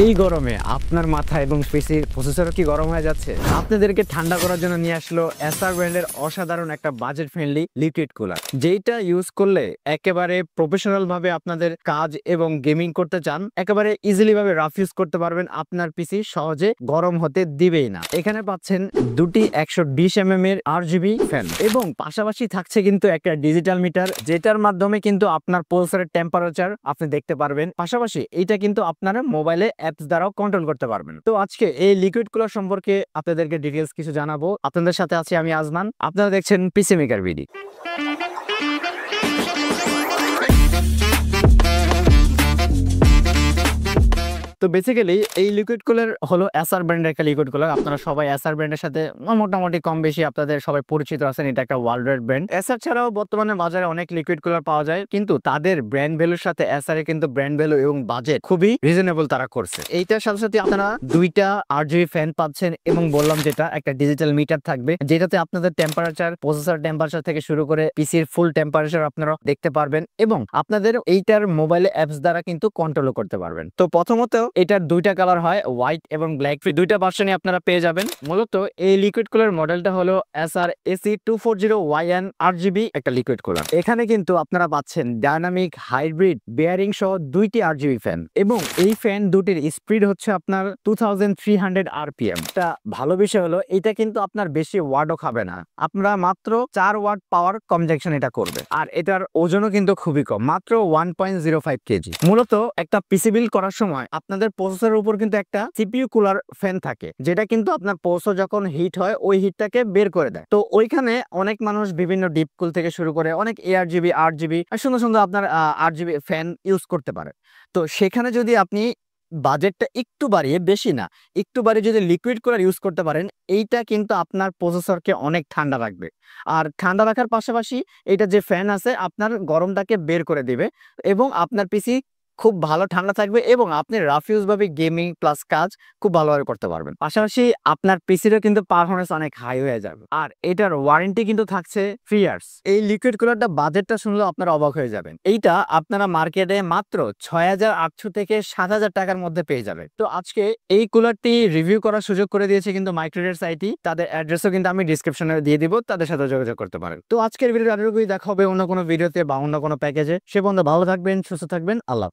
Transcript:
এই গরমে আপনার মাথা এবং পিসির প্রসেসর কি গরম হয়ে যাচ্ছে? আপনাদেরকে ঠান্ডা করার জন্য নিয়ে আসলো এসার ব্র্যান্ডের অসাধারণ একটা বাজেট ফ্রেন্ডলি লিকুইড কুলার, যেটা ইউজ করলে একেবারে প্রফেশনাল ভাবে আপনাদের কাজ এবং গেমিং করতে চান, একেবারে ইজিলি ভাবে রাফ ইউজ করতে পারবেন। আপনার পিসি সহজে গরম হতে দিবেই না। এখানে পাচ্ছেন দুটি 120 এর RGB ফ্যান এবং পাশাপাশি থাকছে কিন্তু একটা ডিজিটাল মিটার, যেটার মাধ্যমে কিন্তু আপনার প্রসেসরের টেম্পারেচার আপনি দেখতে পারবেন। পাশাপাশি এটা কিন্তু আপনার মোবাইলে অ্যাপস দ্বারাও কন্ট্রোল করতে পারবেন। তো আজকে এই লিকুইড কুলার সম্পর্কে আপনাদেরকে ডিটেইলস কিছু জানাবো। আপনাদের সাথে আছি আমি আজমান, আপনারা দেখছেন পিসি মেকার ভিডি। তো বেসিক্যালি এই লিকুইড কুলার হলো এসার ব্র্যান্ডের একটা লিকুইড কুলার। আপনারা সবাই এসার ব্র্যান্ডের সাথে মোটামুটি কম বেশি আপনাদের সবাই পরিচিত আছেন। এটা একটা ওয়ার্ল্ড ওয়াইড ব্র্যান্ড। এসার ছাড়াও বর্তমানে বাজারে অনেক লিকুইড কুলার পাওয়া যায়, কিন্তু তাদের ব্র্যান্ড ভ্যালুর সাথে এসারের কিন্তু ব্র্যান্ড ভ্যালু এবং বাজেট খুবই রিজনেবল তারা করছে। এইটার সাথে সাথে আপনারা দুইটা RGB ফ্যান পাচ্ছেন এবং বললাম যেটা একটা ডিজিটাল মিটার থাকবে, যেটাতে আপনাদের টেম্পারেচার, প্রসেসর টেম্পারেচার থেকে শুরু করে পিসির ফুল টেম্পারেচার আপনারা দেখতে পারবেন এবং আপনাদের এইটার মোবাইলে অ্যাপস দ্বারা কিন্তু কন্ট্রোল করতে পারবেন। তো প্রথমত এটার দুইটা কালার হয়, হোয়াইট এবং ব্ল্যাক। দুইটা ভার্সনই আপনারা পেয়ে যাবেন। মূলত এই লিকুইড কুলার মডেলটা হলো এসার AC240YN RGB একটা লিকুইড কুলার। এখানে কিন্তু আপনারা পাচ্ছেন ডায়নামিক, হাইব্রিড, বেয়ারিং সহ দুইটি RGB ফ্যান এবং এই ফ্যান দুটির স্পিড হচ্ছে আপনার 2300 RPM। এটা ভালো বিষয় হলো এটা কিন্তু আপনার বেশি ওয়াটও খাবে না, আপনারা মাত্র 4 ওয়াট পাওয়ার কনজাকশন এটা করবে। আর এটার ওজনও কিন্তু খুবই কম, মাত্র 1.05 কেজি। মূলত একটা পিসি বিল্ড করার সময় আপনাদের প্রসেসরের উপর কিন্তু একটা CPU কুলার ফ্যান থাকে, যেটা কিন্তু আপনার প্রসেসর যখন হিট হয় ওই হিটটাকে বের করে দেয়। তো ওইখানে অনেক মানুষ বিভিন্ন ডিপ কুল থেকে শুরু করে অনেক ARGB, RGB সুন্দর সুন্দর আপনার RGB ফ্যান ইউজ করতে পারে। তো সেখানে যদি আপনি বাজেটটা একটু বাড়িয়ে, বেশি না একটু বাড়িয়ে যদি লিকুইড কুলার ইউজ করতে পারেন, এইটা কিন্তু আপনার প্রসেসরকে অনেক ঠান্ডা রাখবে। আর ঠান্ডা রাখার পাশাপাশি এটা যে ফ্যান আছে আপনার গরমটাকে বের করে দিবে এবং আপনার পিসি খুব ভালো ঠান্ডা থাকবে এবং আপনি রাফ ইউজ ভাবে গেমিং প্লাস কাজ খুব ভালোভাবে করতে পারবেন। পাশাপাশি আপনার পিসিরও কিন্তু পারফরমেন্স অনেক হাই হয়ে যাবে। আর এটার ওয়ারেন্টি কিন্তু থাকছে 3 ইয়ার্স। এই লিকুইড কুলারটা বাজেটটা শুনলে আপনারা অবাক হয়ে যাবেন। এইটা আপনারা মার্কেটে মাত্র 6800 থেকে 7000 টাকার মধ্যে পেয়ে যাবে। তো আজকে এই কুলারটি রিভিউ করার সুযোগ করে দিয়েছে কিন্তু মাইক্রোডেটস আইটি। তাদের অ্যাড্রেসও কিন্তু আমি ডিসক্রিপশনে দিয়ে দিব, তাদের সাথে যোগাযোগ করতে পারেন। তো আজকের ভিডিও এতটুকুই, দেখা হবে অন্য কোনো ভিডিওতে বা অন্য কোনো প্যাকেজে। সে পর্যন্ত ভালো থাকবেন, সুস্থ থাকবেন, আল্লাহ।